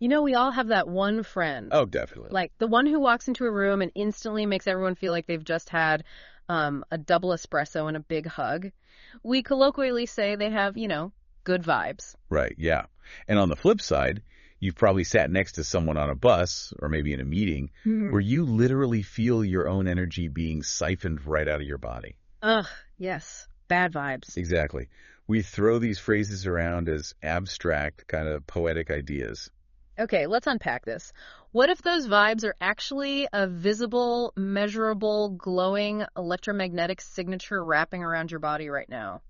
We all have that one friend. Oh, definitely. Like the one who walks into a room and instantly makes everyone feel like they've just had a double espresso and a big hug. We colloquially say they have, good vibes. Right, yeah. And on the flip side, you've probably sat next to someone on a bus or maybe in a meeting where you literally feel your own energy being siphoned right out of your body. Ugh, yes. Bad vibes. Exactly. We throw these phrases around as abstract, kind of poetic ideas. Okay, let's unpack this. What if those vibes are actually a visible, measurable, glowing electromagnetic signature wrapping around your body right now?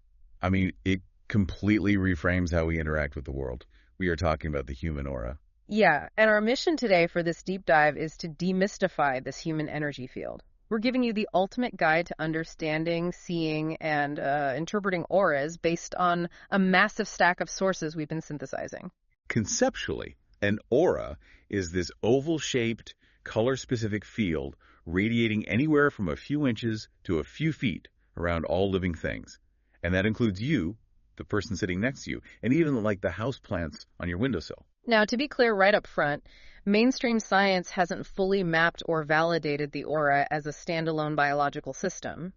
I mean, it completely reframes how we interact with the world. We are talking about the human aura. Yeah, and our mission today for this deep dive is to demystify this human energy field. We're giving you the ultimate guide to understanding, seeing, and interpreting auras based on a massive stack of sources we've been synthesizing. Conceptually, an aura is this oval-shaped, color-specific field radiating anywhere from a few inches to a few feet around all living things. And that includes you, the person sitting next to you, and even like the houseplants on your windowsill. Now, to be clear right up front, mainstream science hasn't fully mapped or validated the aura as a standalone biological system.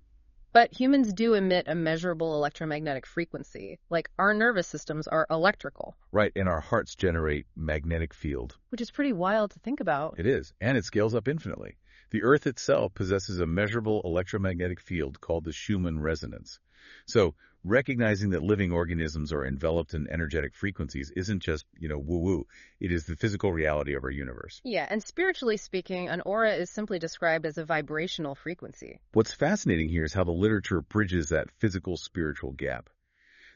But humans do emit a measurable electromagnetic frequency. Like, our nervous systems are electrical. Right, and our hearts generate magnetic field. Which is pretty wild to think about. It is, and it scales up infinitely. The Earth itself possesses a measurable electromagnetic field called the Schumann resonance. So, recognizing that living organisms are enveloped in energetic frequencies isn't just, woo-woo. It is the physical reality of our universe. Yeah, and spiritually speaking, an aura is simply described as a vibrational frequency. What's fascinating here is how the literature bridges that physical-spiritual gap.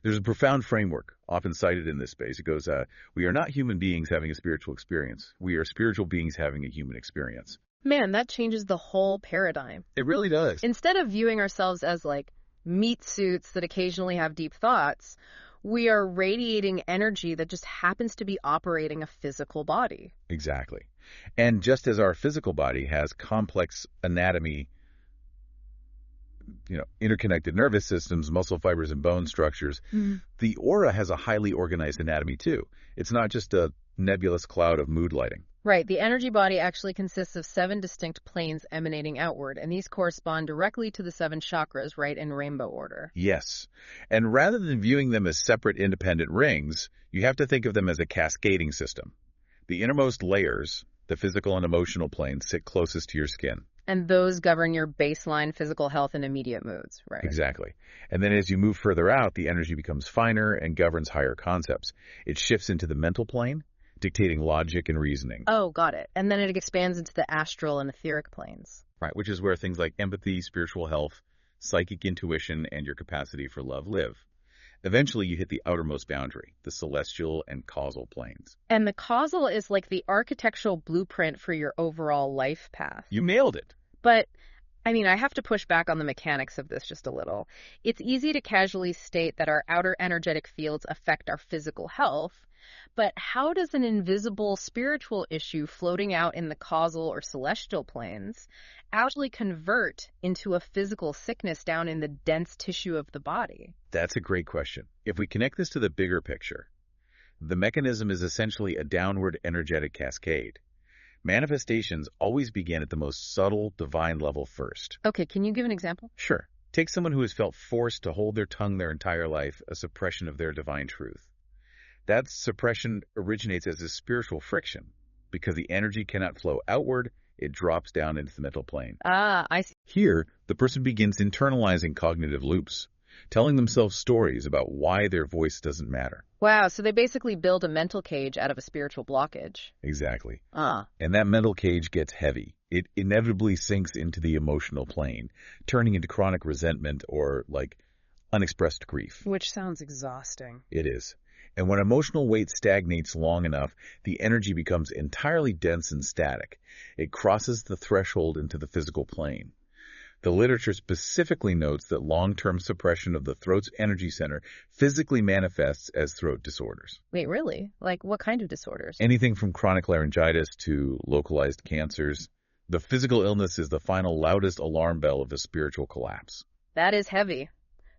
There's a profound framework, often cited in this space. It goes, we are not human beings having a spiritual experience. We are spiritual beings having a human experience. Man, that changes the whole paradigm. It really does. Instead of viewing ourselves as, meat suits that occasionally have deep thoughts, we are radiating energy that just happens to be operating a physical body. Exactly. And just as our physical body has complex anatomy, interconnected nervous systems, muscle fibers, and bone structures, the aura has a highly organized anatomy too. It's not just a nebulous cloud of mood lighting. Right. The energy body actually consists of 7 distinct planes emanating outward, and these correspond directly to the 7 chakras, right, in rainbow order. Yes. And rather than viewing them as separate independent rings, you have to think of them as a cascading system. The innermost layers, the physical and emotional planes, sit closest to your skin. And those govern your baseline physical health and immediate moods, right? Exactly. And then as you move further out, the energy becomes finer and governs higher concepts. It shifts into the mental plane, dictating logic and reasoning. Oh, got it. And then it expands into the astral and etheric planes. Right, which is where things like empathy, spiritual health, psychic intuition, and your capacity for love live. Eventually, you hit the outermost boundary, the celestial and causal planes. And the causal is like the architectural blueprint for your overall life path. You nailed it. But, I have to push back on the mechanics of this just a little. It's easy to casually state that our outer energetic fields affect our physical health, but how does an invisible spiritual issue floating out in the causal or celestial planes actually convert into a physical sickness down in the dense tissue of the body? That's a great question. If we connect this to the bigger picture, the mechanism is essentially a downward energetic cascade. Manifestations always begin at the most subtle, divine level first. Okay, can you give an example? Sure. Take someone who has felt forced to hold their tongue their entire life, a suppression of their divine truth. That suppression originates as a spiritual friction. Because the energy cannot flow outward, it drops down into the mental plane. Ah, I see. Here, the person begins internalizing cognitive loops, telling themselves stories about why their voice doesn't matter. Wow, so they basically build a mental cage out of a spiritual blockage. Exactly. Ah. And that mental cage gets heavy. It inevitably sinks into the emotional plane, turning into chronic resentment or, unexpressed grief. Which sounds exhausting. It is. And when emotional weight stagnates long enough, the energy becomes entirely dense and static. It crosses the threshold into the physical plane. The literature specifically notes that long-term suppression of the throat's energy center physically manifests as throat disorders. Wait, really? Like, what kind of disorders? Anything from chronic laryngitis to localized cancers. The physical illness is the final loudest alarm bell of the spiritual collapse. That is heavy.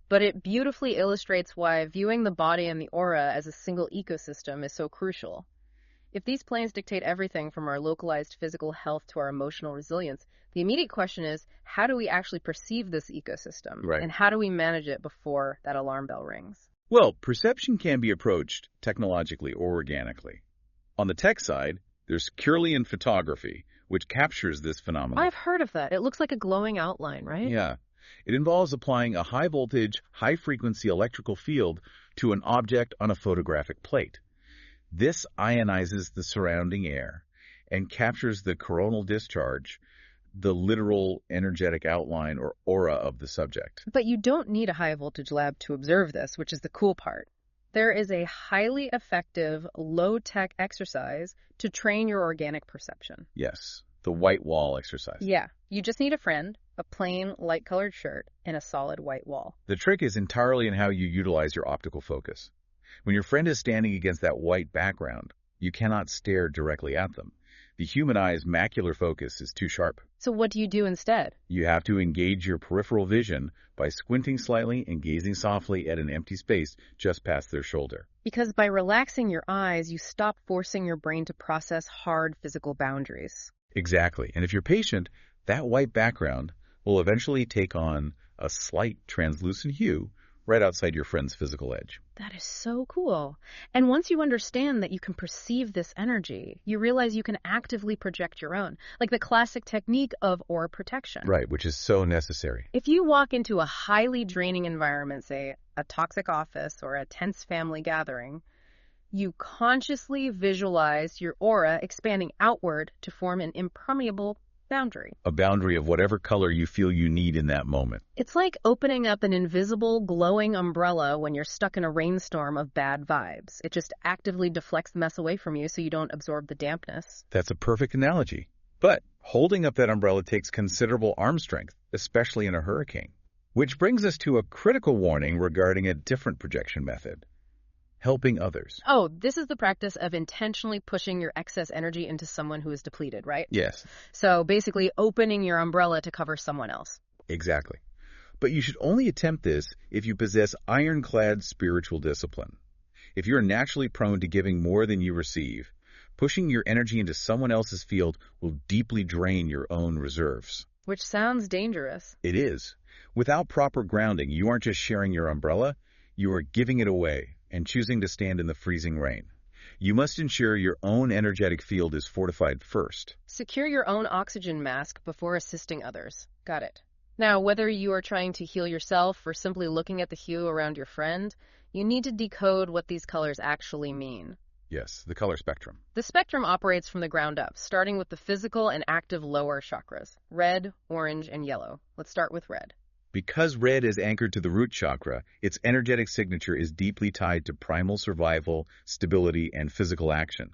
But it beautifully illustrates why viewing the body and the aura as a single ecosystem is so crucial. If these planes dictate everything from our localized physical health to our emotional resilience, the immediate question is, how do we actually perceive this ecosystem? Right. And how do we manage it before that alarm bell rings? Well, perception can be approached technologically or organically. On the tech side, there's Kirlian photography, which captures this phenomenon. I've heard of that. It looks like a glowing outline, right? Yeah. It involves applying a high-voltage, high-frequency electrical field to an object on a photographic plate. This ionizes the surrounding air and captures the coronal discharge, the literal energetic outline or aura of the subject. But you don't need a high-voltage lab to observe this, which is the cool part. There is a highly effective, low-tech exercise to train your organic perception. Yes, the white wall exercise. Yeah, you just need a friend, a plain, light-colored shirt, and a solid white wall. The trick is entirely in how you utilize your optical focus. When your friend is standing against that white background, you cannot stare directly at them. The human eye's macular focus is too sharp. So what do you do instead? You have to engage your peripheral vision by squinting slightly and gazing softly at an empty space just past their shoulder. Because by relaxing your eyes, you stop forcing your brain to process hard physical boundaries. Exactly. And if you're patient, that white background will eventually take on a slight translucent hue right outside your friend's physical edge. That is so cool. And once you understand that you can perceive this energy, you realize you can actively project your own, like the classic technique of aura protection. Right, which is so necessary. If you walk into a highly draining environment, say a toxic office or a tense family gathering, you consciously visualize your aura expanding outward to form an impermeable boundary. A boundary of whatever color you feel you need in that moment. It's like opening up an invisible, glowing umbrella when you're stuck in a rainstorm of bad vibes. It just actively deflects the mess away from you so you don't absorb the dampness. That's a perfect analogy. But holding up that umbrella takes considerable arm strength, especially in a hurricane. Which brings us to a critical warning regarding a different projection method: helping others. Oh, this is the practice of intentionally pushing your excess energy into someone who is depleted, right? Yes, So basically opening your umbrella to cover someone else. exactly. But you should only attempt this if you possess ironclad spiritual discipline. If you're naturally prone to giving more than you receive, pushing your energy into someone else's field will deeply drain your own reserves. Which sounds dangerous. It is. Without proper grounding, you aren't just sharing your umbrella, you are giving it away and choosing to stand in the freezing rain. You must ensure your own energetic field is fortified first. Secure your own oxygen mask before assisting others. Got it. Now, whether you are trying to heal yourself or simply looking at the hue around your friend, you need to decode what these colors actually mean. Yes, the color spectrum. The spectrum operates from the ground up, starting with the physical and active lower chakras: red, orange, and yellow. Let's start with red. Because red is anchored to the root chakra, its energetic signature is deeply tied to primal survival, stability, and physical action.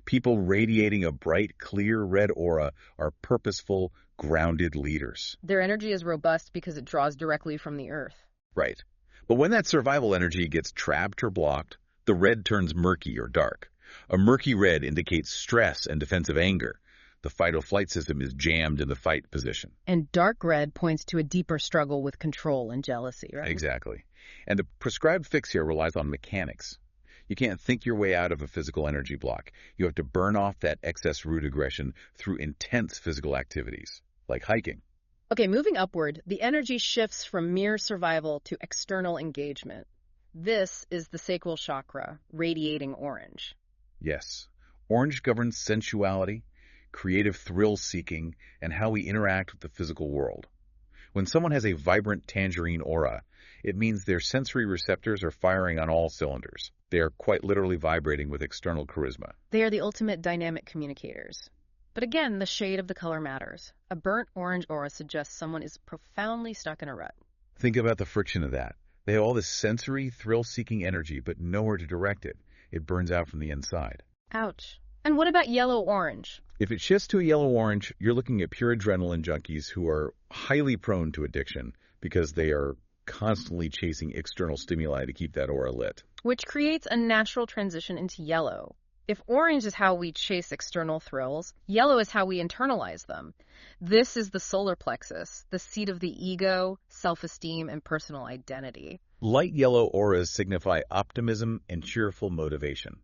People radiating a bright, clear red aura are purposeful, grounded leaders. Their energy is robust because it draws directly from the earth. Right. But when that survival energy gets trapped or blocked, the red turns murky or dark. A murky red indicates stress and defensive anger. The fight or flight system is jammed in the fight position. And dark red points to a deeper struggle with control and jealousy, right? Exactly. And the prescribed fix here relies on mechanics. You can't think your way out of a physical energy block. You have to burn off that excess root aggression through intense physical activities, like hiking. Okay, moving upward, the energy shifts from mere survival to external engagement. This is the sacral chakra, radiating orange. Yes, orange governs sensuality, creative thrill-seeking, and how we interact with the physical world. When someone has a vibrant tangerine aura, it means their sensory receptors are firing on all cylinders. They are quite literally vibrating with external charisma. They are the ultimate dynamic communicators. But again, the shade of the color matters. A burnt orange aura suggests someone is profoundly stuck in a rut. Think about the friction of that. They have all this sensory, thrill-seeking energy, but nowhere to direct it. It burns out from the inside. Ouch. And what about yellow-orange? If it shifts to a yellow-orange, you're looking at pure adrenaline junkies who are highly prone to addiction because they are constantly chasing external stimuli to keep that aura lit. Which creates a natural transition into yellow. If orange is how we chase external thrills, yellow is how we internalize them. This is the solar plexus, the seat of the ego, self-esteem, and personal identity. Light yellow auras signify optimism and cheerful motivation.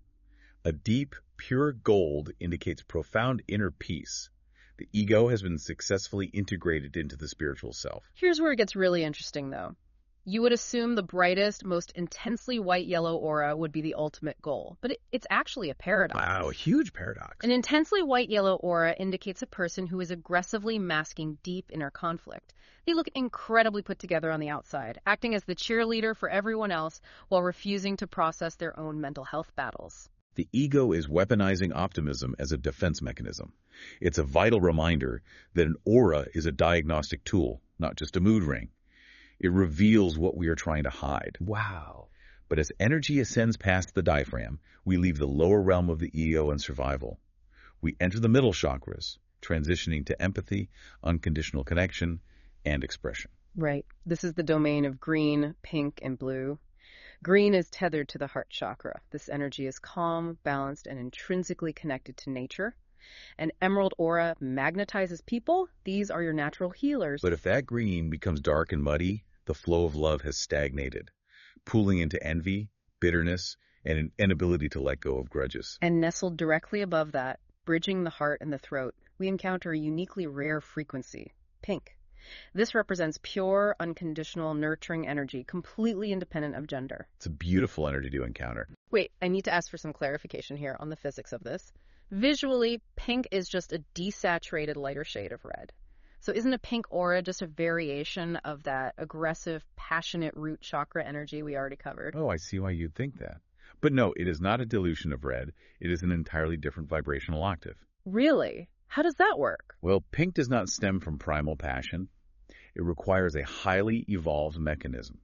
A deep, pure gold indicates profound inner peace. The ego has been successfully integrated into the spiritual self. Here's where it gets really interesting, though. You would assume the brightest, most intensely white-yellow aura would be the ultimate goal, but it's actually a paradox. Wow, a huge paradox. An intensely white-yellow aura indicates a person who is aggressively masking deep inner conflict. They look incredibly put together on the outside, acting as the cheerleader for everyone else while refusing to process their own mental health battles. The ego is weaponizing optimism as a defense mechanism. It's a vital reminder that an aura is a diagnostic tool, not just a mood ring. It reveals what we are trying to hide. Wow. But as energy ascends past the diaphragm, we leave the lower realm of the ego and survival. We enter the middle chakras, transitioning to empathy, unconditional connection, and expression. Right. This is the domain of green, pink, and blue. Green is tethered to the heart chakra. This energy is calm, balanced, and intrinsically connected to nature. An emerald aura magnetizes people. These are your natural healers. But if that green becomes dark and muddy, the flow of love has stagnated, pooling into envy, bitterness, and an inability to let go of grudges. And nestled directly above that, bridging the heart and the throat, we encounter a uniquely rare frequency, pink. This represents pure, unconditional, nurturing energy, completely independent of gender. It's a beautiful energy to encounter. Wait, I need to ask for some clarification here on the physics of this. Visually, pink is just a desaturated lighter shade of red. So isn't a pink aura just a variation of that aggressive, passionate root chakra energy we already covered? Oh, I see why you'd think that. But no, it is not a dilution of red. It is an entirely different vibrational octave. Really? How does that work? Well, pink does not stem from primal passion. It requires a highly evolved mechanism.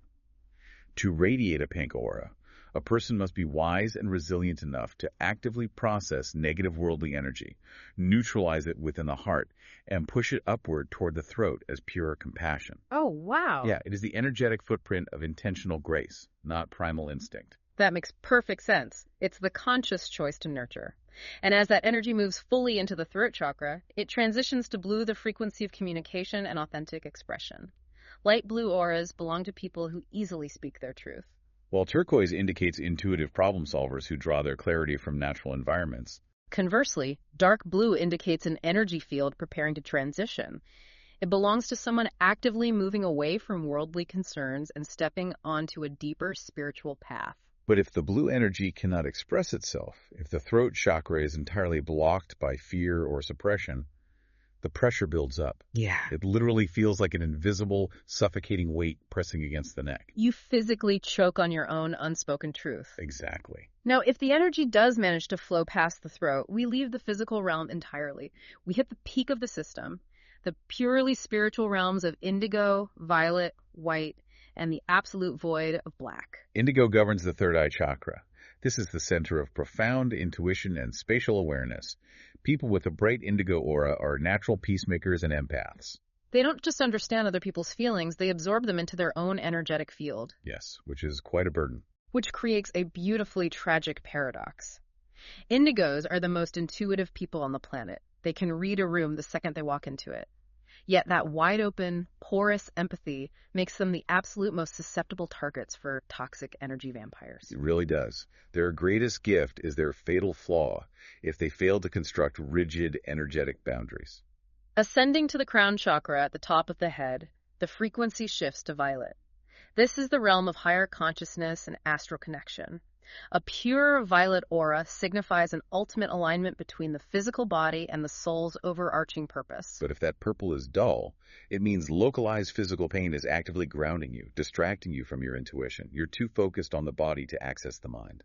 To radiate a pink aura, a person must be wise and resilient enough to actively process negative worldly energy, neutralize it within the heart, and push it upward toward the throat as pure compassion. Oh, wow. Yeah, it is the energetic footprint of intentional grace, not primal instinct. That makes perfect sense. It's the conscious choice to nurture. And as that energy moves fully into the throat chakra, it transitions to blue, the frequency of communication and authentic expression. Light blue auras belong to people who easily speak their truth. While turquoise indicates intuitive problem solvers who draw their clarity from natural environments. Conversely, dark blue indicates an energy field preparing to transition. It belongs to someone actively moving away from worldly concerns and stepping onto a deeper spiritual path. But if the blue energy cannot express itself, if the throat chakra is entirely blocked by fear or suppression, the pressure builds up. Yeah. It literally feels like an invisible, suffocating weight pressing against the neck. You physically choke on your own unspoken truth. Exactly. Now, if the energy does manage to flow past the throat, we leave the physical realm entirely. We hit the peak of the system, the purely spiritual realms of indigo, violet, white, and the absolute void of black. Indigo governs the third eye chakra. This is the center of profound intuition and spatial awareness. People with a bright indigo aura are natural peacemakers and empaths. They don't just understand other people's feelings, they absorb them into their own energetic field. Yes, which is quite a burden. Which creates a beautifully tragic paradox. Indigos are the most intuitive people on the planet. They can read a room the second they walk into it. Yet that wide-open, porous empathy makes them the absolute most susceptible targets for toxic energy vampires. It really does. Their greatest gift is their fatal flaw if they fail to construct rigid, energetic boundaries. Ascending to the crown chakra at the top of the head, the frequency shifts to violet. This is the realm of higher consciousness and astral connection. A pure violet aura signifies an ultimate alignment between the physical body and the soul's overarching purpose. But if that purple is dull, it means localized physical pain is actively grounding you, distracting you from your intuition. You're too focused on the body to access the mind.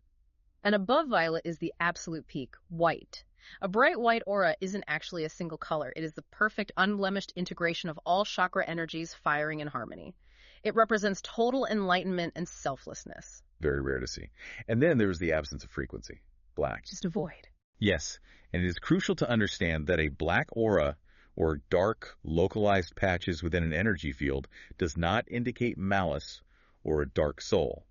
And above violet is the absolute peak, white. A bright white aura isn't actually a single color. It is the perfect, unblemished integration of all chakra energies firing in harmony. It represents total enlightenment and selflessness. Very rare to see. And then there's the absence of frequency, black. Just a void. Yes, and it is crucial to understand that a black aura, or dark, localized patches within an energy field, does not indicate malice or a dark soul.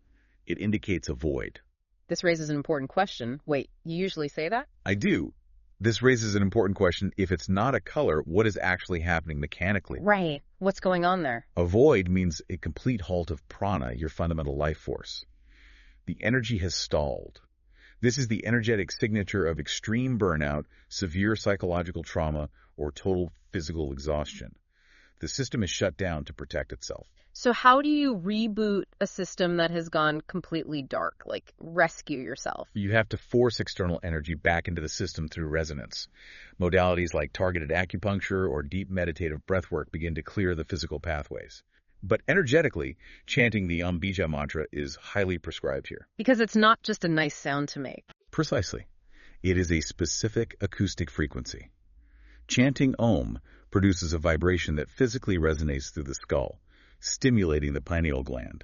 It indicates a void. This raises an important question. Wait, you usually say that? I do. This raises an important question. If it's not a color, what is actually happening mechanically? Right. What's going on there? A void means a complete halt of prana, your fundamental life force. The energy has stalled. This is the energetic signature of extreme burnout, severe psychological trauma, or total physical exhaustion. The system is shut down to protect itself. So how do you reboot a system that has gone completely dark, like rescue yourself? You have to force external energy back into the system through resonance. Modalities like targeted acupuncture or deep meditative breathwork begin to clear the physical pathways. But energetically, chanting the Bija mantra is highly prescribed here. Because it's not just a nice sound to make. Precisely. It is a specific acoustic frequency. Chanting Om produces a vibration that physically resonates through the skull, stimulating the pineal gland.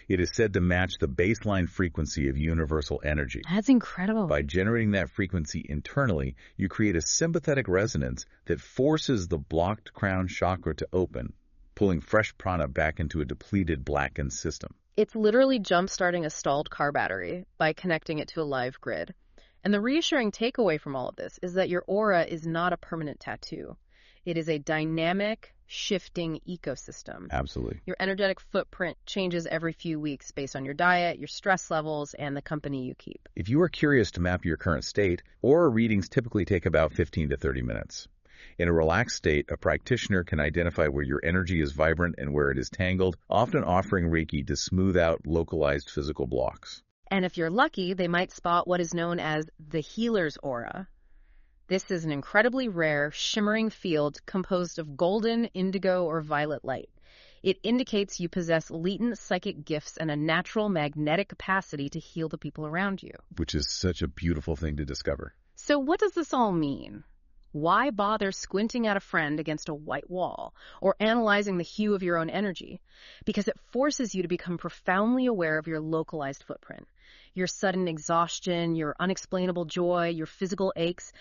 It is said to match the baseline frequency of universal energy. That's incredible. By generating that frequency internally, you create a sympathetic resonance that forces the blocked crown chakra to open, pulling fresh prana back into a depleted, blackened system. It's literally jump-starting a stalled car battery by connecting it to a live grid. And the reassuring takeaway from all of this is that your aura is not a permanent tattoo. It is a dynamic, shifting ecosystem. Absolutely. Your energetic footprint changes every few weeks based on your diet, your stress levels, and the company you keep. If you are curious to map your current state, aura readings typically take about 15 to 30 minutes. In a relaxed state, a practitioner can identify where your energy is vibrant and where it is tangled, often offering Reiki to smooth out localized physical blocks. And if you're lucky, they might spot what is known as the healer's aura. This is an incredibly rare, shimmering field composed of golden, indigo, or violet light. It indicates you possess latent psychic gifts and a natural magnetic capacity to heal the people around you. Which is such a beautiful thing to discover. So what does this all mean? Why bother squinting at a friend against a white wall or analyzing the hue of your own energy? Because it forces you to become profoundly aware of your localized footprint. Your sudden exhaustion, your unexplainable joy, your physical aches,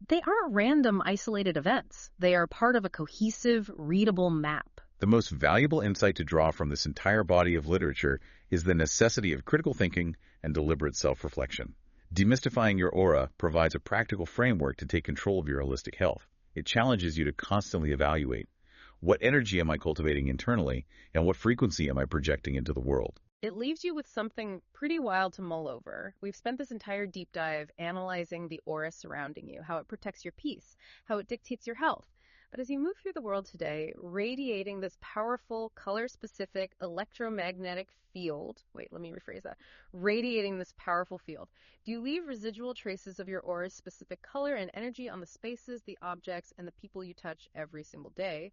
they aren't random, isolated events. They are part of a cohesive, readable map. The most valuable insight to draw from this entire body of literature is the necessity of critical thinking and deliberate self-reflection. Demystifying your aura provides a practical framework to take control of your holistic health. It challenges you to constantly evaluate, what energy am I cultivating internally, and what frequency am I projecting into the world? It leaves you with something pretty wild to mull over. We've spent this entire deep dive analyzing the aura surrounding you, how it protects your peace, how it dictates your health. But as you move through the world today, radiating this powerful, color-specific electromagnetic field, radiating this powerful field, do you leave residual traces of your aura's specific color and energy on the spaces, the objects, and the people you touch every single day?